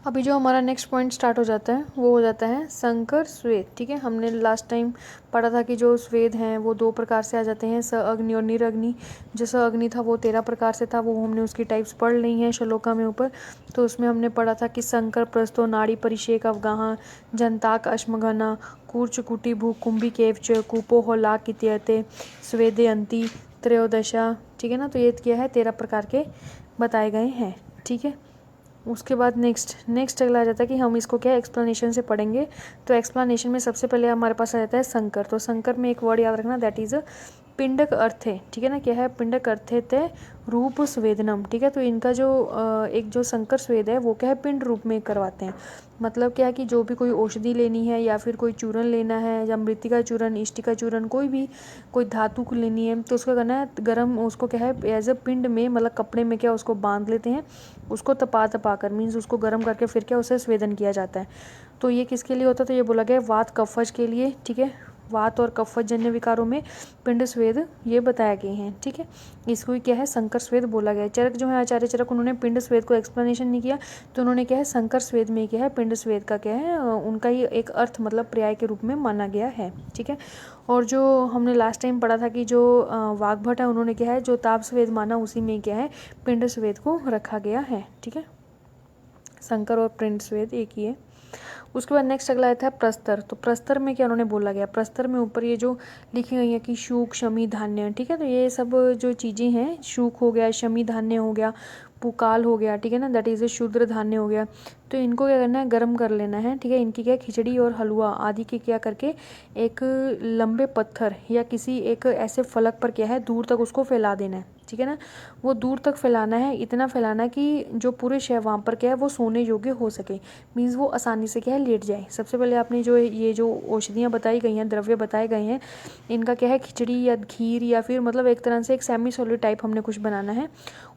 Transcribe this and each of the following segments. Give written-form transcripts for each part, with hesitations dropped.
अभी जो हमारा नेक्स्ट पॉइंट स्टार्ट हो जाता है वो हो जाता है संकर स्वेद। ठीक है, हमने लास्ट टाइम पढ़ा था कि जो स्वेद हैं वो 2 प्रकार से आ जाते हैं, स अग्नि और निरअग्नि। जो स अग्नि था वो 13 प्रकार से था, वो हमने उसकी टाइप्स पढ़ ली हैं श्लोका में ऊपर। तो उसमें हमने पढ़ा था कि संकर प्रस्थो नाड़ी परिषेक अवगाह जनताक अश्मघना कूर्चकुटी भू कुंभिकेव च कूपो लाक इत्यते स्वेदे अंति त्रयोदशा। ठीक है ना, तो ये क्या है 13 प्रकार के बताए गए हैं। ठीक है, उसके बाद नेक्स्ट अगला आ जाता है कि हम इसको क्या एक्सप्लेनेशन से पढ़ेंगे। तो एक्सप्लेनेशन में सबसे पहले हमारे पास आ जाता है संकर। तो संकर में एक वर्ड याद रखना, दैट इज पिंडक अर्थे। ठीक है ना, क्या है पिंडक अर्थे ते रूप स्वेदनम। ठीक है, तो इनका जो एक जो संकर स्वेद है वो क्या है पिंड रूप में करवाते हैं। मतलब क्या है कि जो भी कोई औषधि लेनी है या फिर कोई चूरन लेना है या मृतिका चूरन इष्टिका चूरन कोई धातु को लेनी है तो उसको करना है गर्म, उसको क्या है एज अ पिंड में मतलब कपड़े में क्या उसको बांध लेते हैं, उसको तपा कर मीन्स उसको गर्म करके फिर क्या उसे स्वेदन किया जाता है। तो ये किसके लिए होता है, तो ये बोला गया वात कफज के लिए। ठीक है, वात और कफज जन्य विकारों में पिंड स्वेद ये बताए गए हैं। ठीक है, इसको ही क्या है संकर स्वेद बोला गया है। चरक जो है आचार्य चरक, उन्होंने पिंड स्वेद को एक्सप्लेनेशन नहीं किया, तो उन्होंने क्या है संकर स्वेद में क्या है पिंड स्वेद का क्या है उनका ही एक अर्थ मतलब पर्याय के रूप में माना गया है। ठीक है, और जो हमने लास्ट टाइम पढ़ा था कि जो वाग्भट है उन्होंने क्या है जो ताप स्वेद माना, उसी में क्या है पिंड स्वेद को रखा गया है। ठीक है, संकर और पिंड स्वेद एक ही है। उसके बाद नेक्स्ट अगला आता है प्रस्तर। तो प्रस्तर में क्या उन्होंने बोला गया, प्रस्तर में ऊपर ये जो लिखी गई है कि शूक शमी धान्य। ठीक है, तो ये सब जो चीज़ें हैं, शूक हो गया, शमी धान्य हो गया, पुकाल हो गया, ठीक है ना, दैट इज़ ए शूद्र धान्य हो गया। तो इनको क्या करना है गर्म कर लेना है। ठीक है, इनकी क्या खिचड़ी और हलवा आदि की क्या करके एक लंबे पत्थर या किसी एक ऐसे फलक पर क्या है दूर तक उसको फैला देना है। ठीक है ना, वो दूर तक फैलाना है, इतना फैलाना कि जो पुरुष है वहाँ पर क्या है वो सोने योग्य हो सके, मीन्स वो आसानी से क्या है लेट जाए। सबसे पहले आपने जो ये जो औषधियाँ बताई गई हैं, द्रव्य बताए गए हैं, इनका क्या है खिचड़ी या खीर या फिर मतलब एक तरह से एक सेमी सॉलिड टाइप हमने कुछ बनाना है।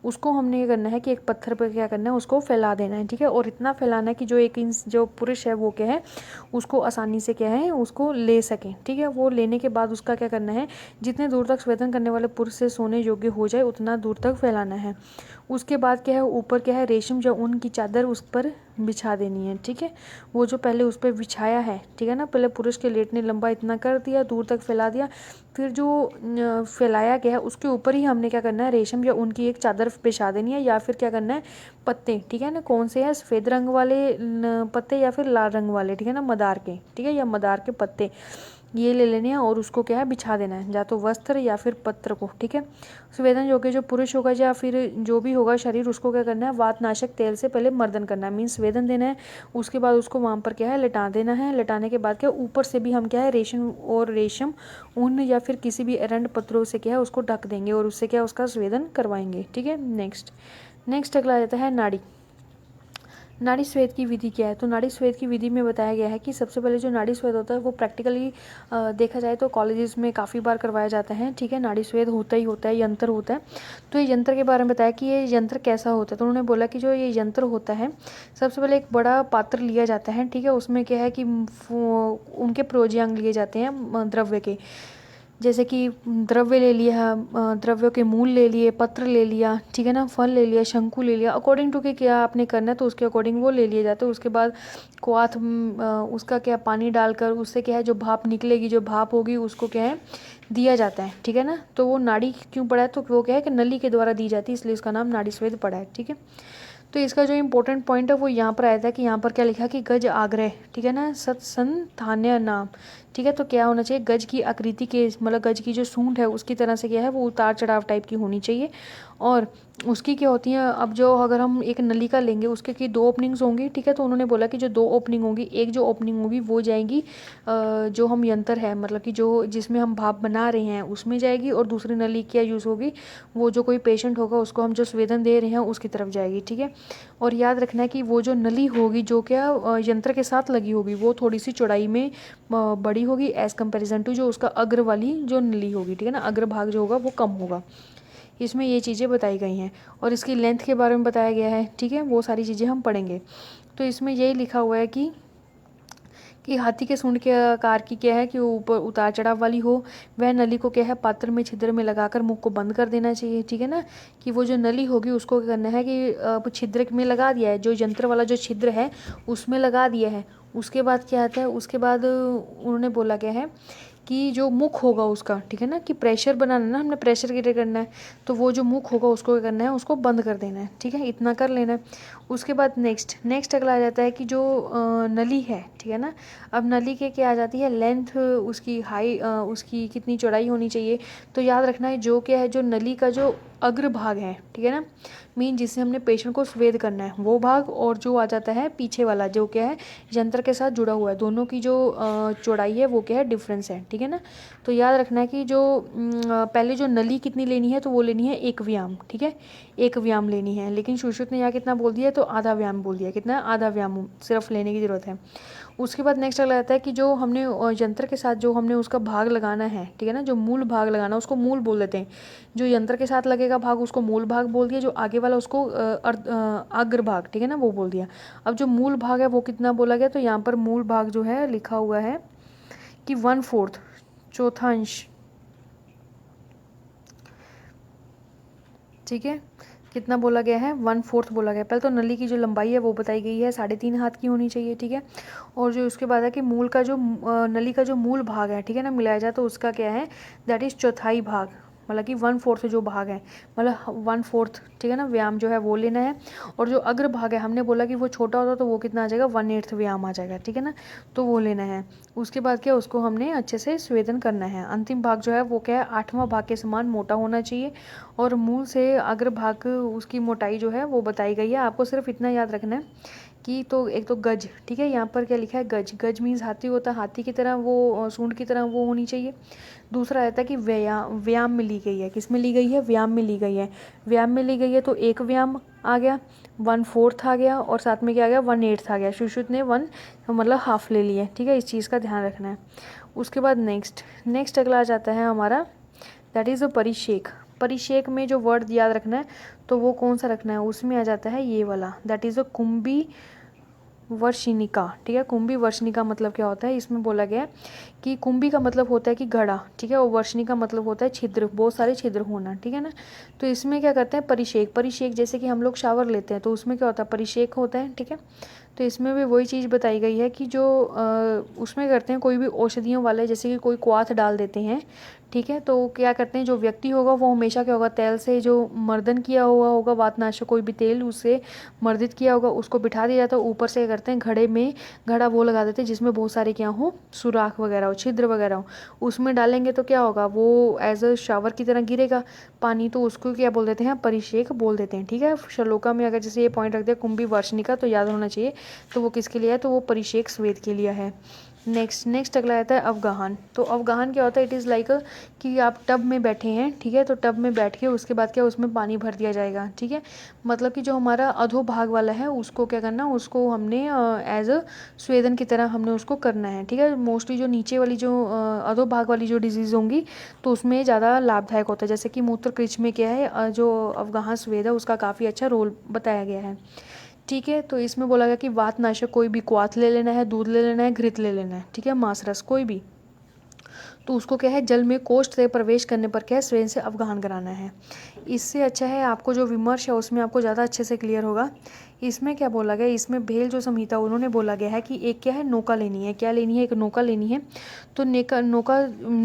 उसको हमने क्या करना है कि एक पत्थर पर क्या करना है उसको फैला देना है। ठीक है, और इतना फैलाना है कि जो एक इंच जो पुरुष है वो क्या है उसको आसानी से क्या है उसको ले सकें। ठीक है, वो लेने के बाद उसका क्या करना है जितने दूर तक स्वेदन करने वाले पुरुष से सोने योग्य हो जाए उतना दूर तक फैलाना है। उसके बाद क्या है ऊपर क्या है रेशम या ऊन की चादर उस पर बिछा देनी है। ठीक है, वो जो पहले उस पर बिछाया है, ठीक है ना, पहले पुरुष के लेटने लंबा इतना कर दिया, दूर तक फैला दिया, फिर जो फैलाया गया है उसके ऊपर ही हमने क्या करना है रेशम या ऊन की एक चादर बिछा देनी है, या फिर क्या करना है पत्ते, ठीक है ना, कौन से हैं सफ़ेद रंग वाले पत्ते या फिर लाल रंग वाले, ठीक है ना, मदार के, ठीक है, या मदार के पत्ते ये ले लेने हैं और उसको क्या है बिछा देना है, या तो वस्त्र या फिर पत्र को। ठीक है, संवेदन योग्य जो पुरुष होगा या फिर जो भी होगा शरीर उसको क्या करना है वातनाशक तेल से पहले मर्दन करना है, मीन्स स्वेदन देना है। उसके बाद उसको वहाँ पर क्या है लिटा देना है। लिटाने के बाद क्या ऊपर से भी हम क्या है रेशम ऊन या फिर किसी भी एरंड पत्रों से क्या है उसको ढक देंगे और उससे क्या उसका स्वेदन करवाएंगे। ठीक है, नेक्स्ट अगला आ जाता है नाड़ी। नाड़ी स्वेद की विधि क्या है, तो नाड़ी स्वेद की विधि में बताया गया है कि सबसे पहले जो नाड़ी स्वेद होता है वो प्रैक्टिकली देखा जाए तो कॉलेजेस में काफ़ी बार करवाया जाता है। ठीक है, नाड़ी स्वेद होता ही होता है, यंत्र होता है। तो ये यंत्र के बारे में बताया कि ये यंत्र कैसा होता है, तो उन्होंने बोला कि जो ये यंत्र होता है सबसे पहले एक बड़ा पात्र लिया जाता है। ठीक है, उसमें क्या है कि उनके प्रोज्यांग लिए जाते हैं द्रव्य के, जैसे कि द्रव्य ले लिया, द्रव्यों के मूल ले लिए, पत्र ले लिया, ठीक है ना, फल ले लिया, शंकु ले लिया, अकॉर्डिंग टू कि क्या आपने करना है तो उसके अकॉर्डिंग वो ले लिए जाते हैं। उसके बाद क्वाथ उसका क्या पानी डालकर उससे क्या है जो भाप निकलेगी, जो भाप होगी उसको क्या है दिया जाता है। ठीक है ना, तो वो नाड़ी क्यों पड़ा है, तो वो क्या है कि नली के द्वारा दी जाती है, इसलिए इसका नाम नाड़ी स्वेद पड़ा है। ठीक है, तो इसका जो इम्पोर्टेंट पॉइंट है वो यहाँ पर आया था कि यहाँ पर क्या लिखा कि गज आग्रह, ठीक है ना, सत्संधान्य नाम। ठीक है, तो क्या होना चाहिए गज की आकृति के मतलब गज की जो सूंड है उसकी तरह से क्या है वो उतार चढ़ाव टाइप की होनी चाहिए। और उसकी क्या होती है, अब जो अगर हम एक नलिका लेंगे उसके की 2 ओपनिंग्स होंगी। ठीक है, तो उन्होंने बोला कि जो 2 ओपनिंग होंगी, एक जो ओपनिंग होगी वो जाएगी जो हम यंत्र है मतलब कि जो जिसमें हम भाप बना रहे हैं उसमें जाएगी, और दूसरी नली क्या यूज़ होगी वो जो कोई पेशेंट होगा उसको हम जो स्वेदन दे रहे हैं उसकी तरफ जाएगी। ठीक है, और याद रखना है कि वो जो नली होगी जो क्या यंत्र के साथ लगी होगी वो थोड़ी सी चौड़ाई में बड़ी होगी एज़ कंपेरिजन टू जो उसका अग्र वाली जो नली होगी। ठीक है ना, अग्र भाग जो होगा वो कम होगा। इसमें ये चीज़ें बताई गई हैं और इसकी लेंथ के बारे में बताया गया है। ठीक है, वो सारी चीज़ें हम पढ़ेंगे। तो इसमें यही लिखा हुआ है कि कि हाथी के सूंड के आकार की क्या है कि वो ऊपर उतार चढ़ाव वाली हो। वह नली को क्या है पात्र में छिद्र में लगाकर मुख को बंद कर देना चाहिए, ठीक है ना। कि वो जो नली होगी उसको क्या करना है कि छिद्र में लगा दिया है, जो यंत्र वाला जो छिद्र है उसमें लगा दिया है। उसके बाद क्या आता है, उसके बाद उन्होंने बोला क्या है कि जो मुख होगा उसका, ठीक है ना, कि प्रेशर बनाना है ना, हमने प्रेशर क्रिएट करना है, तो वो जो मुख होगा उसको क्या करना है, उसको बंद कर देना है, ठीक है, इतना कर लेना है। उसके बाद नेक्स्ट अगला आ जाता है कि जो नली है, ठीक है ना। अब नली के क्या आ जाती है लेंथ, उसकी उसकी कितनी चौड़ाई होनी चाहिए। तो याद रखना है जो क्या है, जो नली का जो अग्रभाग है, ठीक है ना, मीन जिससे हमने पेशेंट को स्वेद करना है वो भाग, और जो आ जाता है पीछे वाला जो क्या है यंत्र के साथ जुड़ा हुआ है, दोनों की जो चौड़ाई है वो क्या है डिफरेंस है, ठीक है ना। तो याद रखना है कि जो पहले जो नली कितनी लेनी है, तो वो लेनी है 1 व्याम, ठीक है, 1 व्याम लेनी है। लेकिन सुश्रुत ने यहाँ कितना बोल दिया, तो आधा व्याम बोल दिया, कितना, आधा व्याम सिर्फ लेने की ज़रूरत है। उसके बाद नेक्स्ट अगला आता है कि जो हमने यंत्र के साथ जो हमने उसका भाग लगाना है, ठीक है ना, जो मूल भाग लगाना उसको मूल बोल देते हैं। जो यंत्र के साथ लगेगा भाग उसको मूल भाग बोल दिया, जो आगे वाला उसको अग्र भाग, ठीक है ना, वो बोल दिया। अब जो मूल भाग है वो कितना बोला गया, तो यहाँ पर मूल भाग जो है लिखा हुआ है कि 1/4, चौथा अंश, ठीक है। कितना बोला गया है, 1/4 बोला गया। पहले तो नली की जो लंबाई है वो बताई गई है 3.5 हाथ की होनी चाहिए, ठीक है। और जो उसके बाद है कि मूल का जो नली का जो मूल भाग है, ठीक है ना, मिलाया जाए तो उसका क्या है, दैट इज़ चौथाई भाग, मतलब कि 1/4 जो भाग है, मतलब 1/4, ठीक है ना, व्याम जो है वो लेना है। और जो अग्र भाग है हमने बोला कि वो छोटा होता तो वो कितना आ जाएगा, 1/8 व्याम आ जाएगा, ठीक है ना, तो वो लेना है। उसके बाद क्या, उसको हमने अच्छे से स्वेदन करना है। अंतिम भाग जो है वो क्या है 8वां भाग के समान मोटा होना चाहिए। और मूल से अग्र भाग उसकी मोटाई जो है वो बताई गई है। आपको सिर्फ इतना याद रखना है कि तो एक तो गज, ठीक है, यहाँ पर क्या लिखा है गज, गज मीन्स हाथी होता है, हाथी की तरह वो सूंड की तरह वो होनी चाहिए। दूसरा रहता है कि व्याम में ली गई है, किस में ली गई है, व्याम में ली गई है। व्याम में ली गई है तो 1 व्याम आ गया, 1/4 आ गया, और साथ में क्या आ गया 1/8 आ गया। सुश्रुत ने 1 मतलब हाफ ले लिया, ठीक है, इस चीज़ का ध्यान रखना है। उसके बाद नेक्स्ट अगला आ जाता है हमारा, दैट इज़ अ परिशेक। परिशेक में जो वर्ड याद रखना है तो वो कौन सा रखना है, उसमें आ जाता है ये वाला, दैट इज़ अ कुंभी वर्षिनिका, ठीक है। कुंभी वर्षिनिका मतलब क्या होता है, इसमें बोला गया है कि कुंभी का मतलब होता है कि घड़ा, ठीक है, और वर्षिनी का मतलब होता है छिद्र, बहुत सारे छिद्र होना, ठीक है ना। तो इसमें क्या करते हैं परिशेक जैसे कि हम लोग शावर लेते हैं तो उसमें क्या होता है परिशेक होता है, ठीक है। तो इसमें भी वही चीज़ बताई गई है कि जो उसमें करते हैं कोई भी औषधियों वाले, जैसे कि कोई क्वाथ डाल देते हैं, ठीक है। तो क्या करते हैं जो व्यक्ति होगा वो हमेशा क्या होगा, तेल से जो मर्दन किया हुआ होगा वातनाशक कोई भी तेल उससे मर्दित किया होगा उसको बिठा दिया जाता है। ऊपर से क्या करते हैं घड़े में घड़ा वो लगा देते हैं जिसमें बहुत सारे क्या हो, सुराख वगैरह हो, छिद्र वगैरह हो। उसमें डालेंगे तो क्या होगा, वो एज अ शावर की तरह गिरेगा पानी, तो उसको क्या बोल देते हैं, परिशेक बोल देते हैं, ठीक है। श्लोका में अगर जैसे ये पॉइंट रख दिया कुंभी वर्षिनिका तो याद होना चाहिए, तो वो किसके लिए है, तो वो परिशेक स्वेद के लिए है। नेक्स्ट अगला आता है अवगाहन। तो अवगाहन क्या होता है, इट इज़ लाइक कि आप टब में बैठे हैं, ठीक है, तो टब में बैठ के उसके बाद क्या उसमें पानी भर दिया जाएगा, ठीक है। मतलब कि जो हमारा अधो भाग वाला है उसको क्या करना, उसको हमने एज अ स्वेदन की तरह हमने उसको करना है, ठीक है। मोस्टली जो नीचे वाली जो अधो भाग वाली जो डिजीज़ होंगी तो उसमें ज़्यादा लाभदायक होता है, जैसे कि मूत्र कृच में क्या है जो अवगाहन स्वेद है उसका काफ़ी अच्छा रोल बताया गया है, ठीक है। तो इसमें बोला गया कि वातनाशक कोई भी क्वाथ ले लेना है, दूध ले लेना है, घृत ले लेना है, ठीक है, मांसरस कोई भी, तो उसको क्या है जल में कोष्ठ से प्रवेश करने पर क्या है स्वेन से अवगाहन कराना है। इससे अच्छा है आपको जो विमर्श है उसमें आपको ज़्यादा अच्छे से क्लियर होगा। इसमें क्या बोला गया, इसमें भेल जो संहिता उन्होंने बोला गया है कि एक क्या है नौका लेनी है, क्या लेनी है, एक नौका लेनी है। तो नौका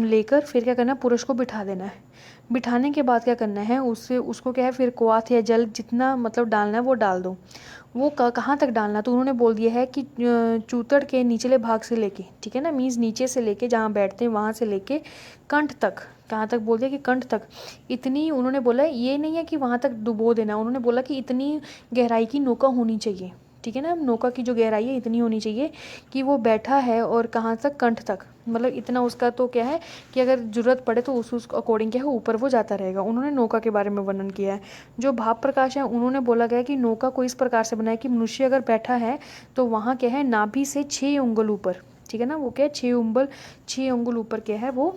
लेकर फिर क्या करना है, पुरुष को बिठा देना है। बिठाने के बाद क्या करना है, उससे उसको क्या है फिर क्वाथ या जल जितना मतलब डालना है वो डाल दो। वो कहाँ तक डालना, तो उन्होंने बोल दिया है कि चूतड़ के निचले भाग से लेके, ठीक है ना, मीन्स नीचे से लेके जहाँ बैठते हैं वहाँ से लेके कंठ तक, कहाँ तक बोल दिया कि कंठ तक, इतनी उन्होंने बोला ये नहीं है कि वहाँ तक डुबो देना, उन्होंने बोला कि इतनी गहराई की नौका होनी चाहिए, ठीक है ना। नौका की जो गहराई है इतनी होनी चाहिए कि वो बैठा है और कहाँ तक, कंठ तक, मतलब इतना उसका तो क्या है कि अगर ज़रूरत पड़े तो उस अकॉर्डिंग क्या है ऊपर वो जाता रहेगा। उन्होंने नौका के बारे में वर्णन किया है। जो भाव प्रकाश है उन्होंने बोला गया कि नौका को इस प्रकार से बनाया कि मनुष्य अगर बैठा है तो वहाँ क्या है नाभि से 6 उंगल ऊपर, ठीक है ना, वो क्या है 6 उंगल ऊपर क्या है वो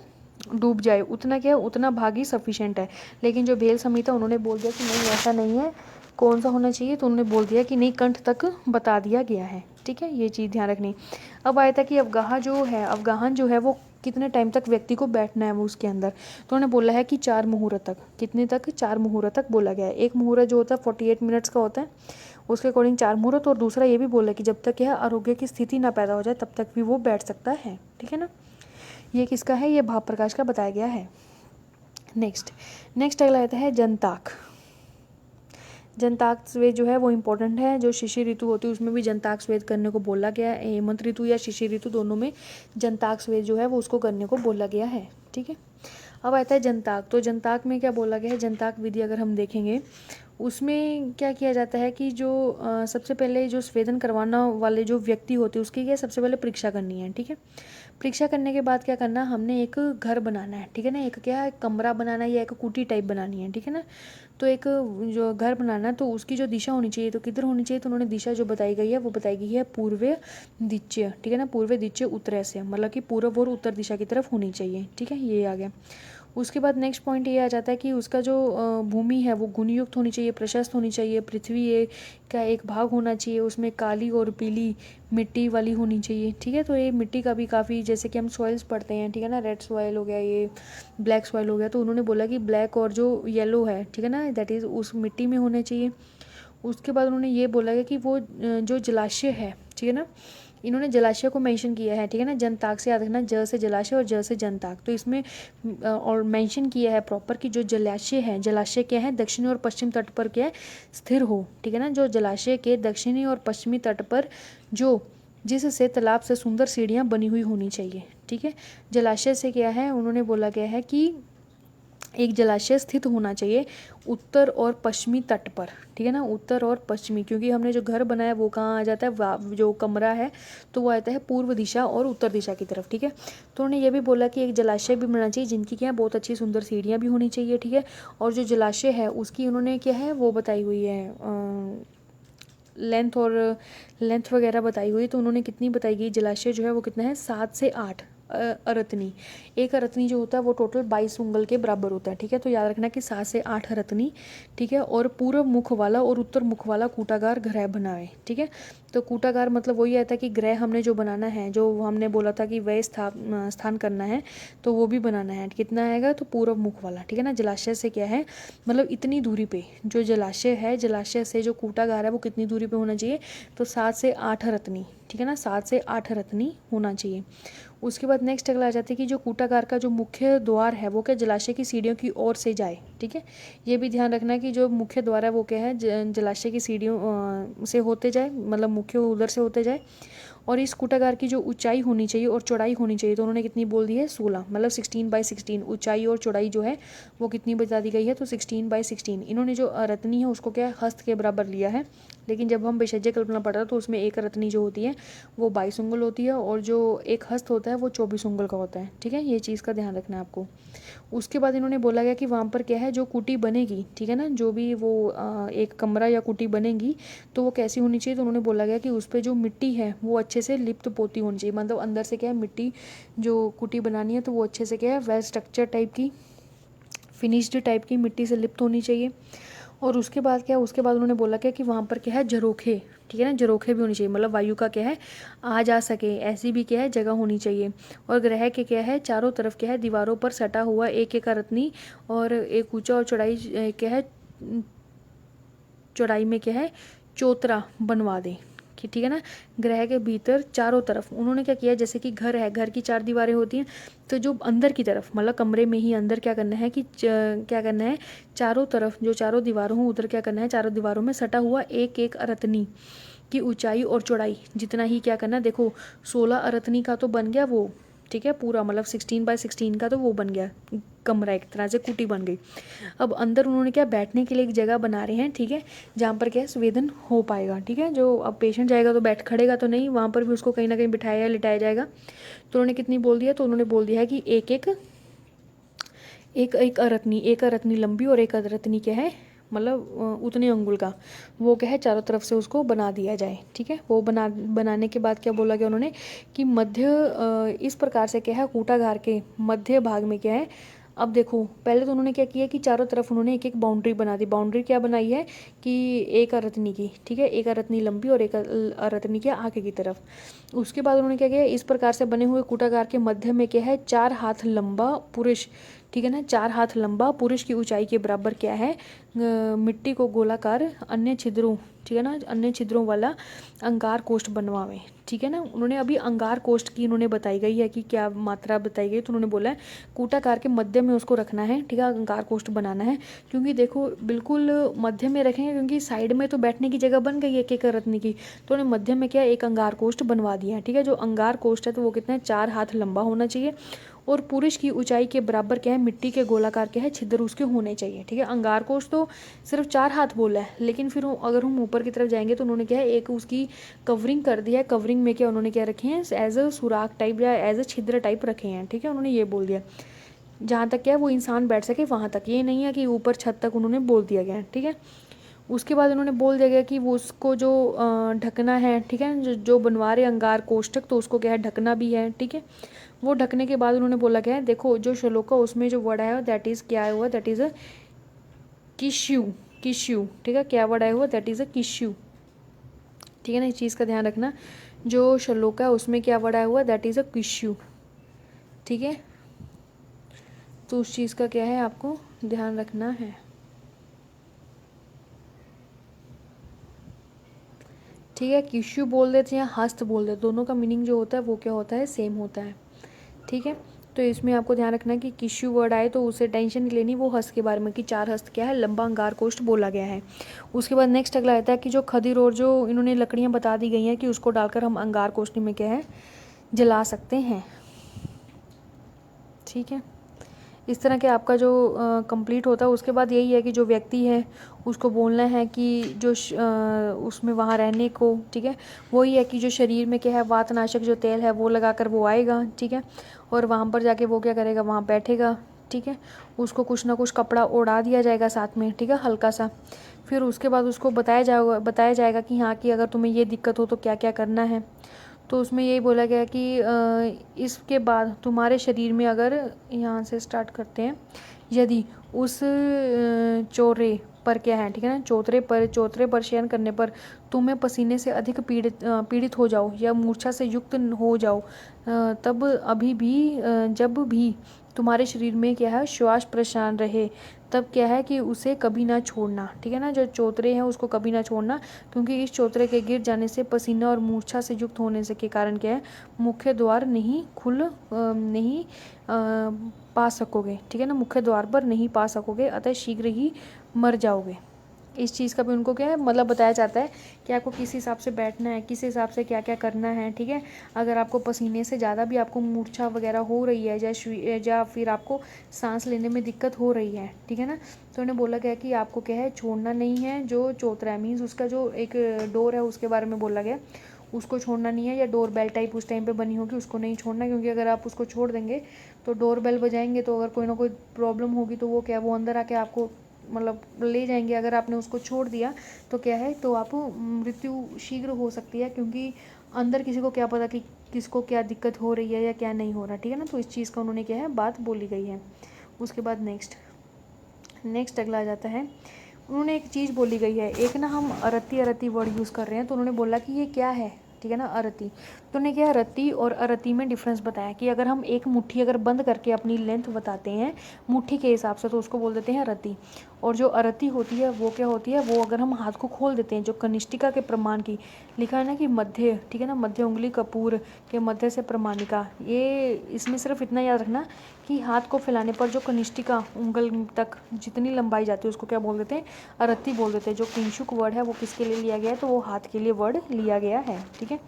डूब जाए, उतना क्या है उतना भाग ही सफिशेंट है। लेकिन जो भेल संहिता उन्होंने बोल दिया कि नहीं ऐसा नहीं है, कौन सा होना चाहिए, तो उन्होंने बोल दिया कि नहीं, कंठ तक बता दिया गया है। ठीक है, ये चीज़ ध्यान रखनी। अब आया था कि अवगाहन जो है वो कितने टाइम तक व्यक्ति को बैठना है वो उसके अंदर, तो उन्होंने बोला है कि 4 मुहूर्त तक। कितने तक? 4 मुहूर्त तक बोला गया है। एक मुहूर्त जो होता है 48 मिनट्स का होता है, उसके अकॉर्डिंग 4 मुहूर्त। और दूसरा ये भी बोला कि जब तक यह आरोग्य की स्थिति ना पैदा हो जाए तब तक भी वो बैठ सकता है। ठीक है ना, ये किसका है? ये भाव प्रकाश का बताया गया है। नेक्स्ट अगला आता है जनताक। जनताक स्वेद जो है वो इम्पोर्टेंट है। जो शिशिर ऋतु होती है उसमें भी जनताक स्वेद करने को बोला गया है। हेमंत ऋतु या शिशिर ऋतु दोनों में जनताक स्वेद जो है वो उसको करने को बोला गया है। ठीक है, अब आता है जनताक। तो जनताक में क्या बोला गया है? जनताक विधि अगर हम देखेंगे उसमें क्या किया जाता है कि जो सबसे पहले जो स्वेदन करवाना वाले जो व्यक्ति होते हैं उसकी क्या सबसे पहले परीक्षा करनी है। ठीक है, परीक्षा करने के बाद क्या करना, हमने एक घर बनाना है। ठीक है ना, एक क्या है, कमरा बनाना है या एक कुटी टाइप बनानी है। ठीक है ना, तो एक जो घर बनाना है तो उसकी जो दिशा होनी चाहिए तो किधर होनी चाहिए, तो उन्होंने दिशा जो बताई गई है वो बताई गई है पूर्व दिच्य। ठीक है ना, पूर्व दिच्य उत्तर से, मतलब कि पूर्व और उत्तर दिशा की तरफ होनी चाहिए। ठीक है, ये आ गया। उसके बाद नेक्स्ट पॉइंट ये आ जाता है कि उसका जो भूमि है वो गुणयुक्त होनी चाहिए, प्रशस्त होनी चाहिए। पृथ्वी का एक भाग होना चाहिए, उसमें काली और पीली मिट्टी वाली होनी चाहिए। ठीक है, तो ये मिट्टी का भी काफ़ी, जैसे कि हम सॉइल्स पढ़ते हैं, ठीक है ना, रेड सॉइल हो गया, ये ब्लैक सॉइल हो गया, तो उन्होंने बोला कि ब्लैक और जो येलो है, ठीक है ना, दैट इज़ उस मिट्टी में होने चाहिए। उसके बाद उन्होंने ये बोला है कि वो जो जलाशय है, ठीक है ना, इन्होंने जलाशय को मेंशन किया है। ठीक है ना, जनताक से याद रखना, ज से जलाशय और ज से जनताक। तो इसमें और मेंशन किया है प्रॉपर कि जो जलाशय है, जलाशय क्या है, दक्षिणी और पश्चिम तट पर क्या है, स्थिर हो। ठीक है ना, जो जलाशय के दक्षिणी और पश्चिमी तट पर जो जिससे तालाब से सुंदर सीढ़ियाँ बनी हुई होनी चाहिए। ठीक है, जलाशय से क्या है, उन्होंने बोला गया है कि एक जलाशय स्थित होना चाहिए उत्तर और पश्चिमी तट पर। ठीक है ना, उत्तर और पश्चिमी, क्योंकि हमने जो घर बनाया वो कहाँ आ जाता है, जो कमरा है तो वो आता है पूर्व दिशा और उत्तर दिशा की तरफ। ठीक है, तो उन्होंने ये भी बोला कि एक जलाशय भी बनना चाहिए जिनकी क्या बहुत अच्छी सुंदर सीढ़ियाँ भी होनी चाहिए। ठीक है, और जो जलाशय है उसकी उन्होंने क्या है वो बताई हुई है, लेंथ वगैरह बताई हुई। तो उन्होंने कितनी बताई गई, जलाशय जो है वो कितना है, 7 से 8 अरतनी। एक अरतनी जो होता है वो टोटल 22 उंगल के बराबर होता है। ठीक है, तो याद रखना कि 7 से 8 अरतनी। ठीक है, और पूर्व मुख वाला और उत्तर मुख वाला कूटागार गृह बनाए। ठीक है, तो कूटागार मतलब वही आता है कि गृह हमने जो बनाना है, जो हमने बोला था कि वह स्थान करना है, तो वो भी बनाना है। कितना आएगा, तो पूर्व मुख वाला। ठीक है ना, जलाशय से क्या है, मतलब इतनी दूरी पे जो जलाशय है, जलाशय से जो कूटागार है वो कितनी दूरी पे होना चाहिए, तो 7 से 8 रत्नी। ठीक है ना, 7 से 8 रत्नी होना चाहिए। उसके बाद नेक्स्ट अगला आ जाता है कि जो कूटागार का जो मुख्य द्वार है वो क्या जलाशय की सीढ़ियों की ओर से जाए। ठीक है, ये भी ध्यान रखना कि जो मुख्य द्वार है वो क्या है, जलाशय की सीढ़ियों से होते जाए, मतलब मुख्य उधर से होते जाए। और इस कूटागार की जो ऊंचाई होनी चाहिए और चौड़ाई होनी चाहिए, तो उन्होंने कितनी बोल दी है, 16, मतलब 16/16। ऊंचाई और चौड़ाई जो है वो कितनी बता दी गई है, तो 16/16। इन्होंने जो रत्नी है उसको क्या हस्त के बराबर लिया है, लेकिन जब हम विषज्य कल्पना पढ़ रहे तो उसमें एक रत्नी जो होती है वो 22 उंगल होती है और जो एक हस्त होता है वो 24 उंगल का होता है। ठीक है, ये चीज़ का ध्यान रखना है आपको। उसके बाद इन्होंने बोला गया कि वहाँ पर क्या है, जो कुटी बनेगी, ठीक है ना, जो भी वो एक कमरा या कुटी बनेगी तो वो कैसी होनी चाहिए, तो उन्होंने बोला गया कि उस पर जो मिट्टी है वो अच्छे से लिप्त पोती होनी चाहिए। मतलब अंदर से क्या है, मिट्टी जो कुटी बनानी है तो वो अच्छे से क्या है, वेल स्ट्रक्चर टाइप की, फिनिश्ड टाइप की मिट्टी से लिप्त होनी चाहिए। और उसके बाद क्या है, उसके बाद उन्होंने बोला क्या कि वहाँ पर क्या है, झरोखे, ठीक है ना, झरोखे भी होनी चाहिए, मतलब वायु का क्या है आ जा सके, ऐसी भी क्या है जगह होनी चाहिए। और ग्रह के क्या है, चारों तरफ क्या है, दीवारों पर सटा हुआ एक एक रत्नी और एक ऊंचा और चौड़ाई क्या है, चौड़ाई में क्या है, चौतरा बनवा दें कि ठीक है ना, ग्रह के भीतर चारों तरफ उन्होंने क्या किया, जैसे कि घर है, घर की 4 दीवारें होती हैं, तो जो अंदर की तरफ मतलब कमरे में ही अंदर क्या करना है कि क्या करना है, चारों तरफ जो चारों दीवारों हो उधर क्या करना है, चारों दीवारों में सटा हुआ एक एक अरतनी की ऊंचाई और चौड़ाई जितना ही क्या करना है, देखो 16 अरतनी का तो बन गया वो, ठीक है, पूरा मतलब 16/16 का तो वो बन गया कमरा, एक तरह से कुटी बन गई। अब अंदर उन्होंने क्या बैठने के लिए एक जगह बना रहे हैं, ठीक है, जहाँ पर क्या संवेदन हो पाएगा। ठीक है, जो अब पेशेंट जाएगा तो बैठ खड़ेगा तो नहीं, वहाँ पर भी उसको कहीं ना कहीं बिठाया या लिटाया जाएगा। तो उन्होंने कितनी बोल दिया, तो उन्होंने बोल दिया है कि एक एक अरतनी लंबी और एक अरतनी क्या है, मतलब उतने अंगुल का वो क्या है, चारों तरफ से उसको बना दिया जाए। ठीक है, वो बनाने के बाद क्या बोला गया उन्होंने कि मध्य इस प्रकार से क्या है, कूटागार के मध्य भाग में क्या है, अब देखो पहले तो उन्होंने क्या किया कि चारों तरफ उन्होंने एक एक बाउंड्री बना दी। बाउंड्री क्या बनाई है कि एक अरतनी की, ठीक है, एक अरतनी लंबी और एक अरतनी के आगे की तरफ। उसके बाद उन्होंने क्या किया, इस प्रकार से बने हुए कूटागार के मध्य में क्या है, 4 हाथ लंबा पुरुष, ठीक है ना, 4 हाथ लंबा पुरुष की ऊंचाई के बराबर क्या है, मिट्टी को गोलाकार अन्य छिद्रों, ठीक है ना, अन्य छिद्रों वाला अंगार कोष्ठ बनवावे, ठीक है ना। उन्होंने अभी अंगार कोष्ठ की उन्होंने बताई गई है कि क्या मात्रा बताई गई, तो उन्होंने बोला है कूटाकार के मध्य में उसको रखना है, ठीक है, अंगार कोष्ठ बनाना है। क्योंकि देखो बिल्कुल मध्य में रखेंगे, क्योंकि साइड में तो बैठने की जगह बन गई है एक रत्न की, तो उन्हें मध्य में क्या एक अंगार कोष्ठ बनवा दिया है, ठीक है। जो अंगार कोष्ठ है तो वो कितना है, 4 हाथ लंबा होना चाहिए और पुरुष की ऊंचाई के बराबर क्या है, मिट्टी के गोलाकार क्या है, छिद्र उसके होने चाहिए, ठीक है। अंगार कोष्ठ तो सिर्फ 4 हाथ बोला है, लेकिन फिर अगर हम ऊपर की तरफ जाएंगे तो उन्होंने क्या है एक उसकी कवरिंग कर दिया है। कवरिंग में क्या उन्होंने क्या रखे हैं, एज अ सुराख टाइप या एज अ छिद्र टाइप रखे हैं, ठीक है। उन्होंने ये बोल दिया जहाँ तक क्या है वो इंसान बैठ सके वहाँ तक, ये नहीं है कि ऊपर छत तक उन्होंने बोल दिया गया है, ठीक है। उसके बाद उन्होंने बोल दिया गया कि वो उसको जो ढकना है, ठीक है, जो बनवा रहे अंगार कोष्ठक तो उसको क्या है ढकना भी है, ठीक है। वो ढकने के बाद उन्होंने बोला क्या है, देखो जो श्लोक है उसमें जो वर्ड आया हुआ दैट इज़ क्या आया हुआ, दैट इज़ अ किश्यू, किश्यू, ठीक है, क्या वर्ड आया हुआ, दैट इज़ अ किश्यू, ठीक है ना। इस चीज़ का ध्यान रखना, जो श्लोक है उसमें क्या वर्ड आया हुआ, दैट इज़ अ किश्यू, ठीक है। तो उस चीज़ का क्या है आपको ध्यान रखना है, ठीक है। किश्यू बोल देते हैं या हस्त बोल देते, दोनों का मीनिंग जो होता है वो क्या होता है, सेम होता है, ठीक है। तो इसमें आपको ध्यान रखना है कि किश्यू वर्ड आए तो उसे टेंशन नहीं लेनी, वो हस्त के बारे में कि 4 हस्त क्या है, लंबा अंगार कोष्ठ बोला गया है। उसके बाद नेक्स्ट अगला आता है कि जो खदिर और जो इन्होंने लकड़ियाँ बता दी गई हैं कि उसको डालकर हम अंगार कोष्ठ में क्या है जला सकते हैं, ठीक है। इस तरह के आपका जो कंप्लीट होता है। उसके बाद यही है कि जो व्यक्ति है उसको बोलना है कि जो उसमें वहाँ रहने को, ठीक है, वही है कि जो शरीर में क्या है वातनाशक जो तेल है वो लगाकर वो आएगा, ठीक है, और वहाँ पर जाके वो क्या करेगा, वहाँ बैठेगा, ठीक है। उसको कुछ ना कुछ कपड़ा ओढ़ा दिया जाएगा साथ में, ठीक है, हल्का सा। फिर उसके बाद उसको बताया जाएगा कि हाँ कि अगर तुम्हें ये दिक्कत हो तो क्या क्या करना है। तो उसमें यही बोला गया कि इसके बाद तुम्हारे शरीर में अगर, यहाँ से स्टार्ट करते हैं, यदि उस चौरे पर क्या है, ठीक है ना, चौतरे पर शयन करने पर तुम्हें पसीने से अधिक पीड़ित हो जाओ या मूर्छा से युक्त हो जाओ, तब अभी भी जब भी तुम्हारे शरीर में क्या है श्वास प्रश्वास रहे, तब क्या है कि उसे कभी ना छोड़ना, ठीक है ना। जो चौतरे हैं उसको कभी ना छोड़ना, क्योंकि इस चौतरे के गिर जाने से पसीना और मूर्छा से युक्त होने से के कारण क्या है मुख्य द्वार नहीं पा सकोगे, ठीक है ना, मुख्य द्वार पर नहीं पा सकोगे, अतः शीघ्र ही मर जाओगे। इस चीज़ का भी उनको क्या है मतलब बताया जाता है कि आपको किस हिसाब से बैठना है, किस हिसाब से क्या क्या करना है, ठीक है। अगर आपको पसीने से ज़्यादा भी आपको मूर्छा वगैरह हो रही है या फिर आपको सांस लेने में दिक्कत हो रही है, ठीक है ना, तो उन्हें बोला गया कि आपको क्या है छोड़ना नहीं है। जो चौतरा मीन्स उसका जो एक डोर है उसके बारे में बोला गया, उसको छोड़ना नहीं है, या डोर बेल टाइप उस टाइम पे बनी होगी उसको नहीं छोड़ना, क्योंकि अगर आप उसको छोड़ देंगे तो डोर बेल बजाएंगे तो अगर कोई ना कोई प्रॉब्लम होगी तो वो क्या वो अंदर आके आपको मतलब ले जाएंगे। अगर आपने उसको छोड़ दिया तो क्या है तो आप मृत्यु शीघ्र हो सकती है, क्योंकि अंदर किसी को क्या पता कि किसको क्या दिक्कत हो रही है या क्या नहीं हो रहा, ठीक है ना। तो इस चीज़ का उन्होंने क्या है बात बोली गई है। उसके बाद नेक्स्ट अगला आ जाता है, उन्होंने एक चीज़ बोली गई है, एक ना हम अरती वर्ड यूज़ कर रहे हैं, तो उन्होंने बोला कि ये क्या है, ठीक है ना, अरती। तो उन्हें क्या रत्ती और अरती में डिफरेंस बताया कि अगर हम एक मुट्ठी अगर बंद करके अपनी लेंथ बताते हैं मुट्ठी के हिसाब से तो उसको बोल देते हैं रति, और जो अरती होती है वो क्या होती है, वो अगर हम हाथ को खोल देते हैं, जो कनिष्ठिका के प्रमाण की लिखा है ना कि मध्य, ठीक है ना, मध्य उंगली कपूर के मध्य से प्रमाणिका, ये इसमें सिर्फ इतना याद रखना कि हाथ को फैलाने पर जो कनिष्ठिका उंगल तक जितनी लंबाई जाती है उसको क्या बोल देते हैं, अरती बोल देते हैं। जो किंशुक वर्ड है वो किसके लिए लिया गया है, तो वो हाथ के लिए वर्ड लिया गया है, ठीक है।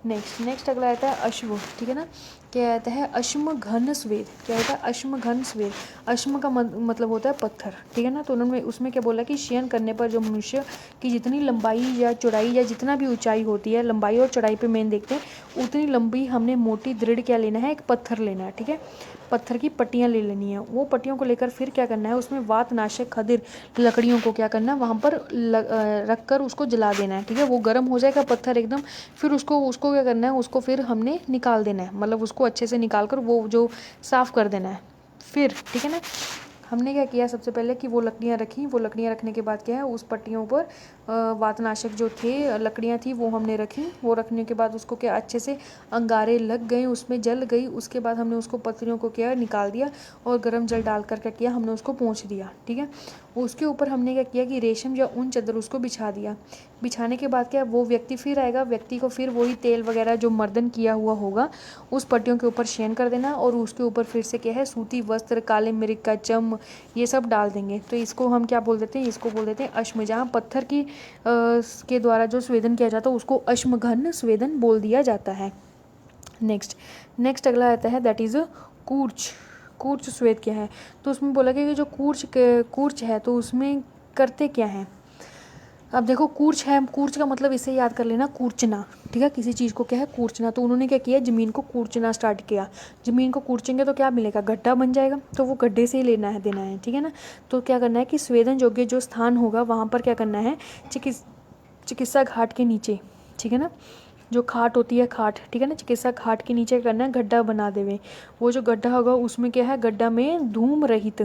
नेक्स्ट अगला आता है अश्व, ठीक है ना, क्या आता है अश्म घन स्वेद, क्या होता है अश्म घन स्वेद। अश्म का मतलब होता है पत्थर, ठीक है ना। तो उन्होंने उसमें क्या बोला कि शयन करने पर जो मनुष्य की जितनी लंबाई या चौड़ाई या जितना भी ऊंचाई होती है, लंबाई और चौड़ाई पे मेन देखते हैं, उतनी लंबी हमने मोटी दृढ़ क्या लेना है, एक पत्थर लेना है, ठीक है। पत्थर की पट्टियाँ ले लेनी है, वो पट्टियों को लेकर फिर क्या करना है, उसमें वातनाशक खदिर लकड़ियों को क्या करना है वहाँ पर रख कर उसको जला देना है, ठीक है। वो गर्म हो जाएगा पत्थर एकदम, फिर उसको क्या करना है, उसको फिर हमने निकाल देना है, मतलब उसको अच्छे से निकाल कर वो जो साफ़ कर देना है। फिर ठीक है ना, हमने क्या किया सबसे पहले कि वो लकड़ियाँ रखी, वो लकड़ियाँ रखने के बाद क्या है उस पट्टियों पर वातनाशक जो थे लकड़ियाँ थी वो हमने रखी। वो रखने के बाद उसको क्या अच्छे से अंगारे लग गए, उसमें जल गई। उसके बाद हमने उसको पत्तियों को क्या निकाल दिया और गर्म जल डाल कर क्या किया हमने उसको पोंछ दिया। ठीक है, उसके ऊपर हमने क्या किया कि रेशम या ऊन चादर उसको बिछा दिया। बिछाने के बाद क्या वो व्यक्ति फिर आएगा, व्यक्ति को फिर वही तेल वगैरह जो मर्दन किया हुआ होगा उस पट्टियों के ऊपर शयन कर देना और उसके ऊपर फिर से क्या है सूती वस्त्र, काले मिर्ग का चम, ये सब डाल देंगे। तो इसको हम क्या बोल देते हैं, इसको बोल देते हैं अश्म। जहाँ पत्थर की के द्वारा जो स्वेदन किया जाता है उसको अश्मघन स्वेदन बोल दिया जाता है। नेक्स्ट अगला आता है दैट इज़ कूर्च। कूर्च स्वेद क्या है, तो उसमें बोला गया कि जो कूर्च है तो उसमें करते क्या है। अब देखो कूर्च है, कूर्च का मतलब इसे याद कर लेना कूर्चना। ठीक है, किसी चीज़ को क्या है कूर्चना। तो उन्होंने क्या किया ज़मीन को कूर्चना स्टार्ट किया। ज़मीन को कूर्चेंगे तो क्या मिलेगा, गड्ढा बन जाएगा। तो वो गड्ढे से ही लेना है देना है। ठीक है ना, तो क्या करना है कि स्वेदन योग्य जो स्थान होगा वहाँ पर क्या करना है चिकित्सा घाट के नीचे, ठीक है ना, जो खाट होती है खाट, ठीक है ना, चिकित्सा घाट के नीचे करना है गड्ढा बना देवे। वो जो गड्ढा होगा उसमें क्या है गड्ढा में धूम रहित,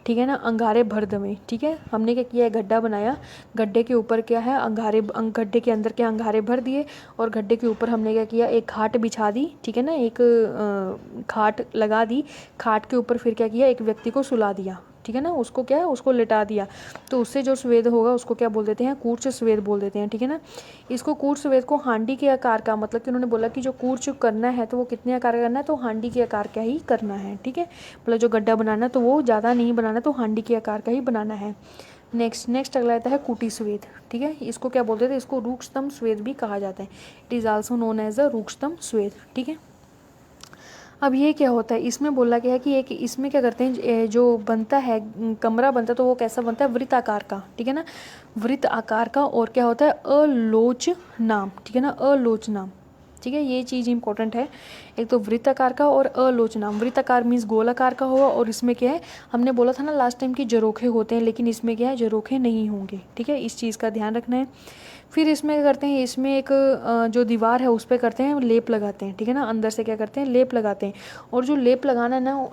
ठीक है ना, अंगारे भर दमे। ठीक है, हमने क्या किया है गड्ढा बनाया, गड्ढे के ऊपर क्या है अंगारे, गड्ढे के अंदर के अंगारे भर दिए और गड्ढे के ऊपर हमने क्या किया एक खाट बिछा दी। ठीक है ना, एक खाट लगा दी, खाट के ऊपर फिर क्या किया एक व्यक्ति को सुला दिया। ठीक है ना, उसको क्या है उसको लिटा दिया। तो उससे जो स्वेद होगा उसको क्या बोल देते हैं कूर्च स्वेद बोल देते हैं। ठीक है ना, इसको कूर्च स्वेद को हांडी के आकार का, मतलब कि उन्होंने बोला कि जो कूर्च करना है तो वो कितने आकार का करना है, तो हांडी के आकार का ही करना है। ठीक है, मतलब जो गड्ढा बनाना है तो वो ज़्यादा नहीं बनाना, तो हांडी के आकार का ही बनाना है। नेक्स्ट अगला आता है कुटी स्वेद। ठीक है, इसको क्या बोलते थे, इसको रूक्षतम स्वेद भी कहा जाता है। It is also known as a रूक्षतम स्वेद। ठीक है, अब ये क्या होता है, इसमें बोला गया है कि एक इसमें क्या करते हैं जो बनता है कमरा बनता है तो वो कैसा बनता है वृत्त आकार का। ठीक है ना, वृत्त आकार का, और क्या होता है अलोच नाम। ठीक है ना, अलोच नाम। ठीक है, ये चीज़ इंपॉर्टेंट है, एक तो वृत्त आकार का और अलोचनाम। वृत्त आकार मीन्स गोल आकार का होगा और इसमें क्या है हमने बोला था ना लास्ट टाइम की जरोखे होते हैं, लेकिन इसमें क्या है जरोखे नहीं होंगे। ठीक है, इस चीज़ का ध्यान रखना है। फिर इसमें क्या करते हैं, इसमें एक जो दीवार है उस पर करते हैं लेप लगाते हैं। ठीक है ना, अंदर से क्या करते हैं लेप लगाते हैं, और जो लेप लगाना है ना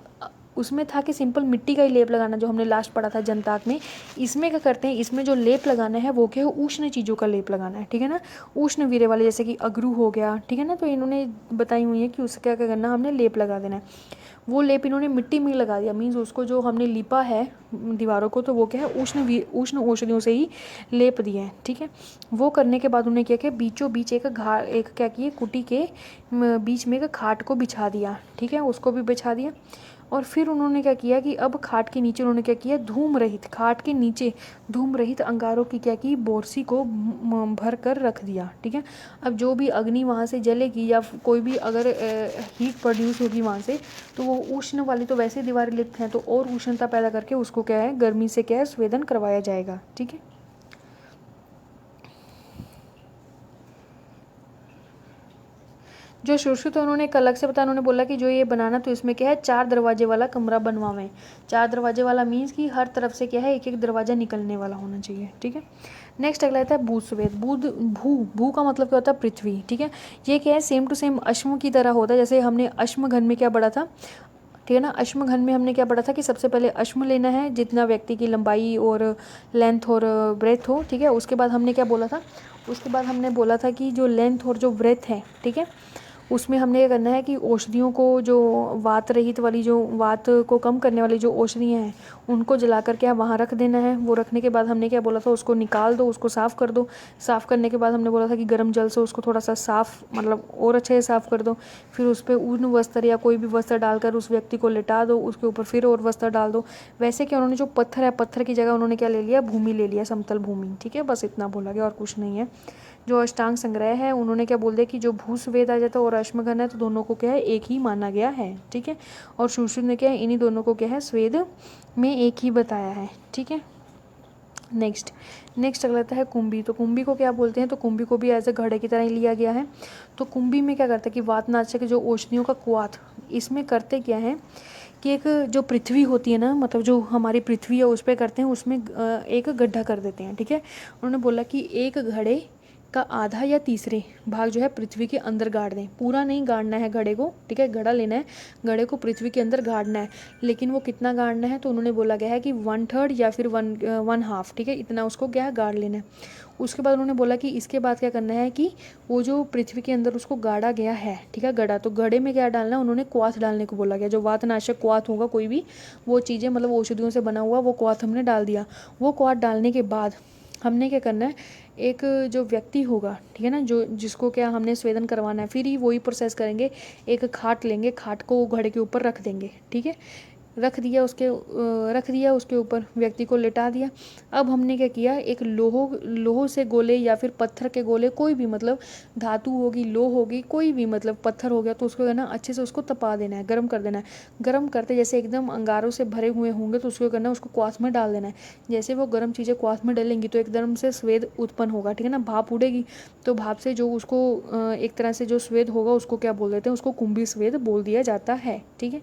उसमें था कि सिंपल मिट्टी का ही लेप लगाना जो हमने लास्ट पढ़ा था जनताक में। इसमें क्या करते हैं, इसमें जो लेप लगाना है वो क्या है उष्ण चीज़ों का लेप लगाना है। ठीक है ना, उष्ण वीर्य वाले जैसे कि अगरू हो गया। ठीक है ना, तो इन्होंने बताई हुई है कि उससे क्या क्या करना हमने लेप लगा देना है। वो लेप इन्होंने मिट्टी में लगा दिया, मीन्स उसको जो हमने लिपा है दीवारों को तो वो क्या है उष्ण औषधियों से ही लेप दिया है। ठीक है, वो करने के बाद उन्होंने क्या किया बीचों बीच एक क्या किए कुटी के बीच में एक खाट को बिछा दिया। ठीक है, उसको भी बिछा दिया और फिर उन्होंने क्या किया कि अब खाट के नीचे उन्होंने क्या किया धूम रहित, खाट के नीचे धूम रहित अंगारों की क्या की बोरसी को भर कर रख दिया। ठीक है, अब जो भी अग्नि वहाँ से जलेगी या कोई भी अगर हीट प्रोड्यूस होगी वहाँ से, तो वो उष्ण वाली तो वैसे दीवारें लिप्त हैं तो और उष्णता पैदा करके उसको क्या है गर्मी से क्या है स्वेदन करवाया जाएगा। ठीक है, जो सुश्रुत उन्होंने एक अलग से बताया, उन्होंने बोला कि जो ये बनाना तो इसमें क्या है 4 दरवाजे वाला कमरा बनवावें। 4 दरवाजे वाला मीन्स कि हर तरफ से क्या है एक एक दरवाजा निकलने वाला होना चाहिए। ठीक है, नेक्स्ट अगला आता है भूस्वेद। भू का मतलब क्या होता है पृथ्वी। ठीक है, ये क्या है सेम टू सेम अश्म की तरह होता है, जैसे हमने अश्म घन में क्या पढ़ा था। ठीक है ना, अश्म घन में हमने क्या पढ़ा था कि सबसे पहले अश्म लेना है जितना व्यक्ति की लंबाई और लेंथ और ब्रेथ हो। ठीक है, उसके बाद हमने क्या बोला था, उसके बाद हमने बोला था कि जो लेंथ और जो ब्रेथ है, ठीक है, उसमें हमने ये करना है कि औषधियों को जो वात रहित वाली जो वात को कम करने वाली जो औषधियाँ हैं उनको जला कर क्या वहाँ रख देना है। वो रखने के बाद हमने क्या बोला था उसको निकाल दो, उसको साफ़ कर दो। साफ़ करने के बाद हमने बोला था कि गर्म जल से उसको थोड़ा सा साफ़ मतलब और अच्छे से साफ़ कर दो। फिर उस पर ऊन वस्त्र या कोई भी वस्त्र डालकर उस व्यक्ति को लिटा दो, उसके ऊपर फिर और वस्त्र डाल दो। वैसे कि उन्होंने जो पत्थर है पत्थर की जगह उन्होंने क्या ले लिया भूमि ले लिया, समतल भूमि। ठीक है, बस इतना बोला गया और कुछ नहीं है। जो अष्टांग संग्रह है उन्होंने क्या बोल दिया कि जो भूस्वेद आ जाता है और अश्मघन है तो दोनों को क्या है एक ही माना गया है। ठीक है, और सुश्रुत ने क्या है इन्हीं दोनों को क्या है स्वेद में एक ही बताया है। ठीक है, नेक्स्ट अगला आता है कुंभी। तो कुंभी को क्या बोलते हैं, तो कुंभी को भी एज ए घड़े की तरह ही लिया गया है। तो कुंभी में क्या करता है कि वातनाशक जो औषधियों का क्वाथ, इसमें करते क्या है कि एक जो पृथ्वी होती है ना, मतलब जो हमारी पृथ्वी है उस पर करते हैं, उसमें एक गड्ढा कर देते हैं। ठीक है, उन्होंने बोला कि एक घड़े का आधा या तीसरे भाग जो है पृथ्वी के अंदर गाड़ दें। पूरा नहीं गाड़ना है घड़े को, ठीक है, घड़ा लेना है, घड़े को पृथ्वी के अंदर गाड़ना है, लेकिन वो कितना गाड़ना है तो उन्होंने बोला गया है कि 1/3 या फिर 1/2, ठीक है, इतना उसको क्या है गाड़ लेना है। उसके बाद उन्होंने बोला कि इसके बाद क्या करना है कि वो जो पृथ्वी के अंदर उसको गाड़ा गया है, ठीक है, गड़ा, तो गड़े में क्या डालना है, उन्होंने क्वाथ डालने को बोला गया। जो वातनाशक क्वाथ होगा कोई भी वो चीज़ें, मतलब औषधियों से बना हुआ वो क्वाथ हमने डाल दिया। वो क्वाथ डालने के बाद हमने क्या करना है, एक जो व्यक्ति होगा, ठीक है ना, जो जिसको क्या हमने स्वेदन करवाना है, फिर ही वही प्रोसेस करेंगे। एक खाट लेंगे, खाट को घड़े के ऊपर रख देंगे, ठीक है, रख दिया उसके ऊपर व्यक्ति को लिटा दिया। अब हमने क्या किया, एक लोह से गोले या फिर पत्थर के गोले, कोई भी, मतलब धातु होगी, लोह होगी, कोई भी, मतलब पत्थर हो गया, तो उसको है ना अच्छे से उसको तपा देना है, गर्म कर देना है। गर्म करते जैसे एकदम अंगारों से भरे हुए होंगे तो उसको करना है, उसको क्वाथ में डाल देना है। जैसे वो गर्म चीज़ें क्वाथ में डालेंगी तो एकदम से स्वेद उत्पन्न होगा, ठीक है ना, भाप उड़ेगी, तो भाप से जो उसको एक तरह से जो स्वेद होगा उसको क्या बोल देते हैं, उसको कुंभी स्वेद बोल दिया जाता है, ठीक है।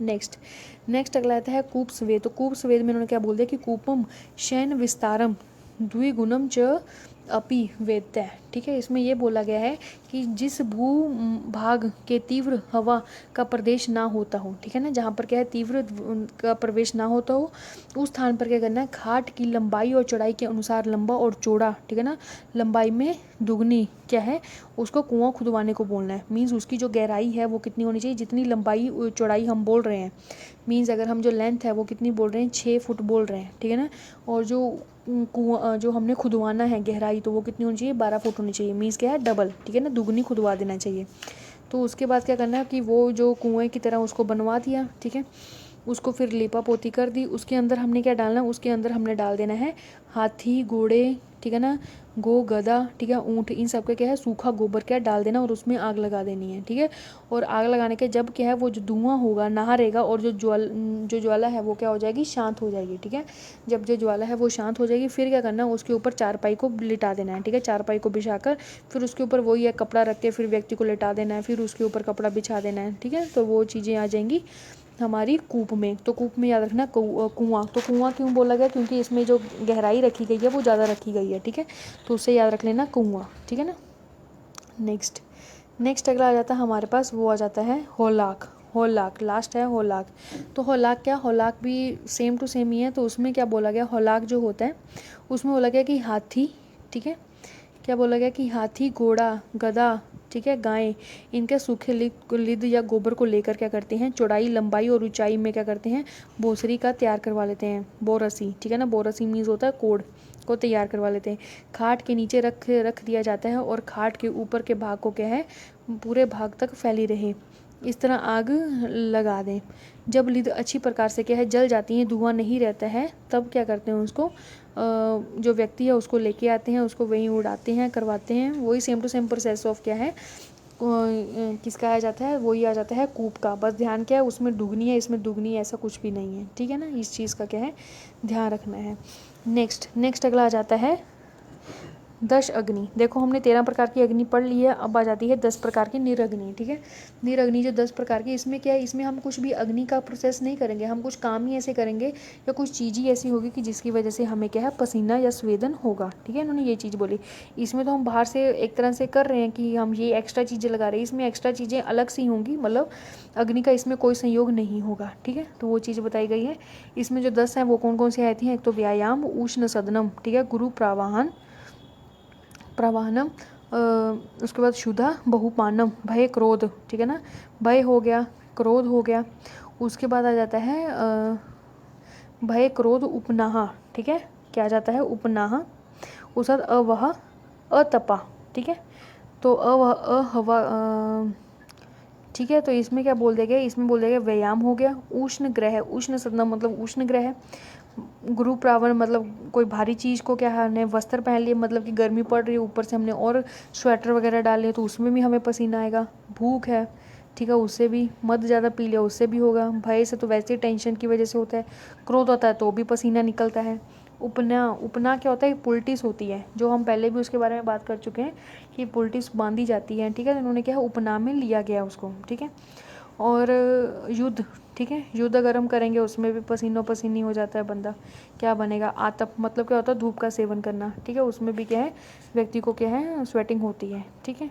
नेक्स्ट अगला आता है कूप स्वेद। तो कूप स्वेद में उन्होंने क्या बोल दिया कि कूपम शयन विस्तारम द्विगुणम च अपि वेत्य, ठीक है। इसमें ये बोला गया है कि जिस भू भाग के तीव्र हवा का प्रदेश ना होता हो, ठीक है ना, जहाँ पर क्या है तीव्र का प्रवेश ना होता हो, उस स्थान पर क्या करना है, खाट की लंबाई और चौड़ाई के अनुसार लंबा और चौड़ा, ठीक है ना, लंबाई में दुगनी क्या है, उसको कुआं खुदवाने को बोलना है। मीन्स उसकी जो गहराई है वो कितनी होनी चाहिए, जितनी लंबाई चौड़ाई हम बोल रहे हैं, मीन्स अगर हम जो लेंथ है वो कितनी बोल रहे हैं, 6 फुट बोल रहे हैं, ठीक है ना, और जो कुआं जो हमने खुदवाना है गहराई, तो वो कितनी होनी चाहिए, 12 फुट होनी चाहिए। मीन्स क्या है, डबल, ठीक है ना, दुगनी खुदवा देना चाहिए। तो उसके बाद क्या करना है कि वो जो कुएं की तरह उसको बनवा दिया, ठीक है, उसको फिर लिपा पोती कर दी। उसके अंदर हमने क्या डालना है, उसके अंदर हमने डाल देना है हाथी, घोड़े, ठीक है ना, गो, गधा, ठीक है, ऊँट, इन सब का क्या है सूखा गोबर क्या डाल देना और उसमें आग लगा देनी है, ठीक है। और आग लगाने के जब क्या है वो जो धुआं होगा नहारेगा और जो ज्वाला है वो क्या हो जाएगी, शांत हो जाएगी, ठीक है। जब जो ज्वाला है वो शांत हो जाएगी फिर क्या करना है, उसके ऊपर चारपाई को लिटा देना है, ठीक है, चारपाई को बिछाकर फिर उसके ऊपर वही है कपड़ा रख के फिर व्यक्ति को लिटा देना है, फिर उसके ऊपर कपड़ा बिछा देना है, ठीक है। तो वो चीज़ें आ जाएंगी हमारी कूप में। तो कूप में याद रखना कुआं। तो कुआं क्यों बोला गया, क्योंकि इसमें जो गहराई रखी गई है वो ज़्यादा रखी गई है, ठीक है, तो उससे याद रख लेना कुआं, ठीक है ना। नेक्स्ट अगला आ जाता है हमारे पास, वो आ जाता है होलाक, लास्ट है होलाक। तो होलाक क्या, होलाक भी सेम टू सेम ही है। तो उसमें क्या बोला गया, होलाक जो होता है उसमें बोला गया कि हाथी, ठीक है, क्या बोला गया कि हाथी, घोड़ा, गधा, ठीक है, गाय, इनके सूखे लिद या गोबर को लेकर क्या करते हैं, चौड़ाई, लंबाई और ऊंचाई में क्या करते हैं, बोसरी का तैयार करवा लेते हैं, बोरसी, ठीक है ना, बोरसी मीन्स होता है कोड को तैयार करवा लेते हैं। खाट के नीचे रख दिया जाता है और खाट के ऊपर के भाग को क्या है पूरे भाग तक फैली रहे, इस तरह आग लगा दें। जब लिद अच्छी प्रकार से क्या है जल जाती है, धुआं नहीं रहता है, तब क्या करते हैं उसको जो व्यक्ति है उसको लेके आते हैं, उसको वहीं उड़ाते हैं, करवाते हैं। वही same to same process of क्या है किसका आ जाता है, वही आ जाता है कूप का। बस ध्यान क्या है उसमें दुगनी है, इसमें दुगनी है, ऐसा कुछ भी नहीं है, ठीक है ना, इस चीज़ का क्या है ध्यान रखना है। नेक्स्ट अगला आ जाता है 10 अग्नि। देखो हमने 13 प्रकार की अग्नि पढ़ ली है, अब आ जाती है 10 प्रकार की निरग्नि, ठीक है। निरग्नि जो 10 प्रकार की, इसमें क्या है, इसमें हम कुछ भी अग्नि का प्रोसेस नहीं करेंगे, हम कुछ काम ही ऐसे करेंगे या कुछ चीज़ ही ऐसी होगी कि जिसकी वजह से हमें क्या है पसीना या स्वेदन होगा, ठीक है। इन्होंने ये चीज़ बोली। इसमें तो हम बाहर से एक तरह से कर रहे हैं कि हम ये एक्स्ट्रा चीज़ें लगा रहे हैं, इसमें एक्स्ट्रा चीज़ें अलग सी होंगी, मतलब अग्नि का इसमें कोई संयोग नहीं होगा, ठीक है। तो वो चीज़ बताई गई है। इसमें जो 10 हैं वो कौन कौन सी आती हैं, एक तो व्यायाम, उष्ण सदनम, ठीक है, गुरु प्रवाहनम, उसके बाद क्षुधा, बहुपानम, भय, क्रोध, ठीक है ना, भय हो गया, क्रोध हो गया। उसके बाद आ जाता है भय, क्रोध, उपनाह, ठीक है, क्या आ जाता है उपनाह। उसके बाद अवह, अतपा, ठीक है, तो अवह, अहवा, ठीक है। तो इसमें क्या बोल दिया गया, इसमें बोल दिया गया व्यायाम हो गया, उष्ण ग्रह, उष्ण सदनम मतलब उष्ण ग्रह, गुरु प्रावण मतलब कोई भारी चीज़ को क्या हमने वस्त्र पहन लिए, मतलब कि गर्मी पड़ रही है, ऊपर से हमने और स्वेटर वगैरह डाल लिए तो उसमें भी हमें पसीना आएगा। भूख है, ठीक है, उससे भी, मद ज़्यादा पी लिया उससे भी होगा। भय से तो वैसे ही टेंशन की वजह से होता है। क्रोध होता है तो भी पसीना निकलता है। उपना क्या होता है, पुलटिस होती है, जो हम पहले भी उसके बारे में बात कर चुके हैं कि पुलटिस बांधी जाती है, ठीक है। इन्होंने क्या है उपना में लिया गया उसको, ठीक है। और युद्ध, ठीक है। युद्ध गर्म करेंगे उसमें भी पसीनो पसीनी हो जाता है बंदा, क्या बनेगा, आतप मतलब क्या होता है, धूप का सेवन करना, ठीक है, उसमें भी क्या है व्यक्ति को क्या है स्वेटिंग होती है, ठीक है।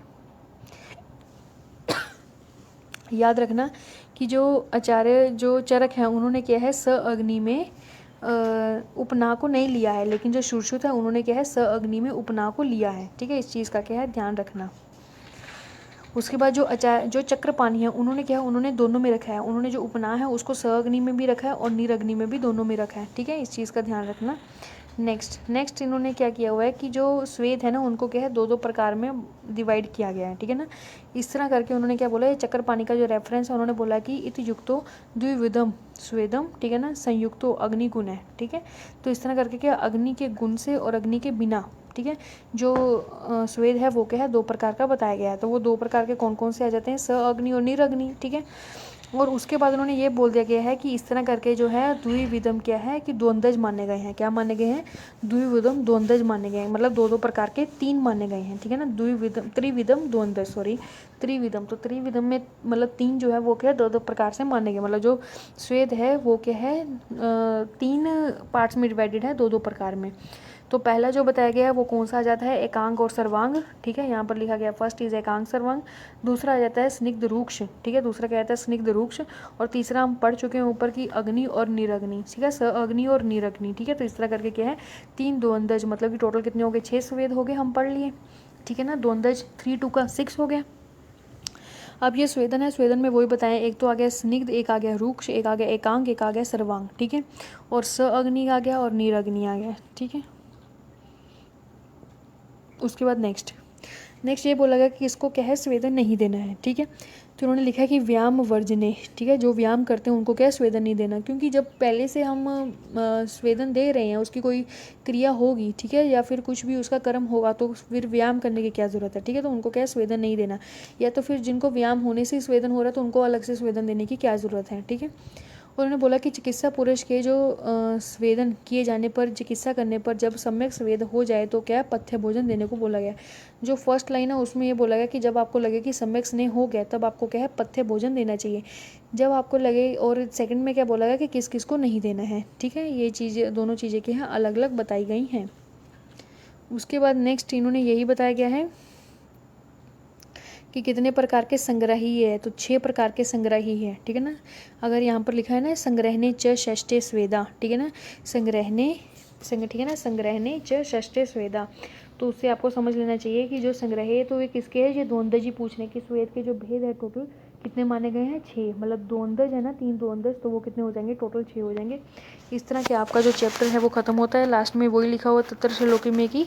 याद रखना कि जो आचार्य जो चरक हैं उन्होंने क्या है स अग्नि में उपना को नहीं लिया है, लेकिन जो शुश्रुत है उन्होंने क्या है स अग्नि में उपना को लिया है, ठीक है, इस चीज़ का क्या है ध्यान रखना। उसके बाद जो चक्रपाणी है उन्होंने क्या है उन्होंने दोनों में रखा है, उन्होंने जो उपना है उसको स अग्नि में भी रखा है और निरग्नि में भी दोनों में रखा है, ठीक है, इस चीज़ का ध्यान रखना। नेक्स्ट इन्होंने क्या किया हुआ है कि जो स्वेद है ना उनको क्या है दो दो प्रकार में डिवाइड किया गया है, ठीक है ना। इस तरह करके उन्होंने क्या बोला, ये चक्रपाणी का जो रेफरेंस है उन्होंने बोला कि इति युक्तो द्विविधम स्वेदम, ठीक है ना, संयुक्तो अग्निगुण है, ठीक है। तो इस तरह करके क्या अग्नि के गुण से और अग्नि के बिना, ठीक है, जो स्वेद है वो क्या है दो प्रकार का बताया गया है। तो वो दो प्रकार के कौन कौन से आ जाते हैं, स अग्नि और निरग्नि, ठीक है। और उसके बाद उन्होंने ये बोल दिया गया है कि इस तरह करके जो है द्विविधम क्या है कि द्वंद्वज माने गए हैं, क्या माने गए हैं, द्विविधम द्वंद्वज माने गए हैं, मतलब दो दो प्रकार के तीन माने गए हैं, ठीक है ना। द्विविधम त्रिविधम द्वंद्वज, सॉरी त्रिविधम, तो त्रिविधम में मतलब तीन जो है वो क्या है दो दो प्रकार से माने गए, मतलब जो स्वेद है वो क्या है तीन पार्ट्स में डिवाइडेड है दो दो प्रकार में। तो पहला जो बताया गया है वो कौन सा आ जाता है, एकांग और सर्वांग, ठीक है, यहाँ पर लिखा गया फर्स्ट इज एकांग सर्वांग। दूसरा आ जाता है स्निग्ध रूक्ष, ठीक है, दूसरा क्या आता है स्निग्ध रूक्ष। और तीसरा हम पढ़ चुके हैं ऊपर की अग्नि और निरग्नि, ठीक है, स अग्नि और निरग्नि, ठीक है। तो इस तरह करके क्या है तीन द्वंद्वज, मतलब कि टोटल कितने हो गए 6 स्वेद हो गए, हम पढ़ लिए, ठीक है ना। द्वंद्वज 3 2 का 6 हो गया। अब ये स्वेदन है, स्वेदन में वही बताएं, एक तो आ गया स्निग्ध, एक आ गया रूक्ष, एक आ गया एकांग, एक आ गया सर्वांग, ठीक है। और स अग्नि आ गया और निरग्नि आ गया, ठीक है। उसके बाद नेक्स्ट ये बोला गया कि इसको क्या है स्वेदन नहीं देना है, ठीक है। तो उन्होंने लिखा है कि व्यायाम वर्जने, ठीक है, जो व्यायाम करते हैं उनको क्या है स्वेदन नहीं देना, क्योंकि जब पहले से हम स्वेदन दे रहे हैं उसकी कोई क्रिया होगी, ठीक है, या फिर कुछ भी उसका कर्म होगा तो फिर व्यायाम करने की क्या ज़रूरत है, ठीक है। तो उनको क्या है स्वेदन नहीं देना, या तो फिर जिनको व्यायाम होने से स्वेदन हो रहा है तो उनको अलग से स्वेदन देने की क्या ज़रूरत है, ठीक है। उन्होंने बोला कि चिकित्सा पुरुष के जो स्वेदन किए जाने पर, चिकित्सा करने पर जब सम्यक स्वेद हो जाए तो क्या पथ्य भोजन देने को बोला गया। जो फर्स्ट लाइन है उसमें ये बोला गया कि जब आपको लगे कि सम्यक स्नेह हो गया तब आपको क्या है पथ्य भोजन देना चाहिए, जब आपको लगे। और सेकंड में क्या बोला गया कि किस किस को नहीं देना है, ठीक है। ये चीज़ें दोनों चीज़ें क्या है अलग अलग बताई गई हैं। उसके बाद नेक्स्ट इन्होंने यही बताया गया है कि कितने प्रकार के संग्रही है, तो 6 प्रकार के संग्रही है, ठीक है ना। अगर यहाँ पर लिखा है ना संग्रहणे च षष्ठे स्वेदा, ठीक है ना, ठीक है ना, संग्रहणे च षष्ठे स्वेदा, तो उससे आपको समझ लेना चाहिए कि जो संग्रह है तो ये किसके है, ये द्वंद्वज ही पूछ रहे हैं कि स्वेद के जो भेद है टोटल कितने माने गए हैं 6, मतलब द्वंद्वज है ना 3 द्वंद्वज, तो वो कितने हो जाएंगे टोटल 6 हो जाएंगे। इस तरह के आपका जो चैप्टर है वो खत्म होता है। लास्ट में वही लिखा हुआ तत्र श्लोकी में कि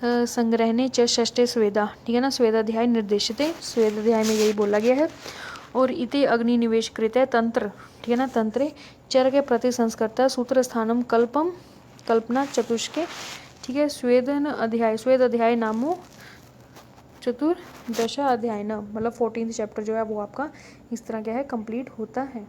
संग्रहणे च षष्ठे स्वेदा, ठीक है ना, स्वेदाध्याय निर्देशिते, स्वेदाध्याय में यही बोला गया है। और इति अग्नि निवेश कृत तंत्र, ठीक है ना, तंत्रे चर के प्रति संस्कृता सूत्र स्थानम कल्पना चतुष्के, ठीक है, स्वेद अध्याय नामो चतुर्दशा अध्याय न, मतलब 14th चैप्टर जो है वो आपका इस तरह क्या है कंप्लीट होता है।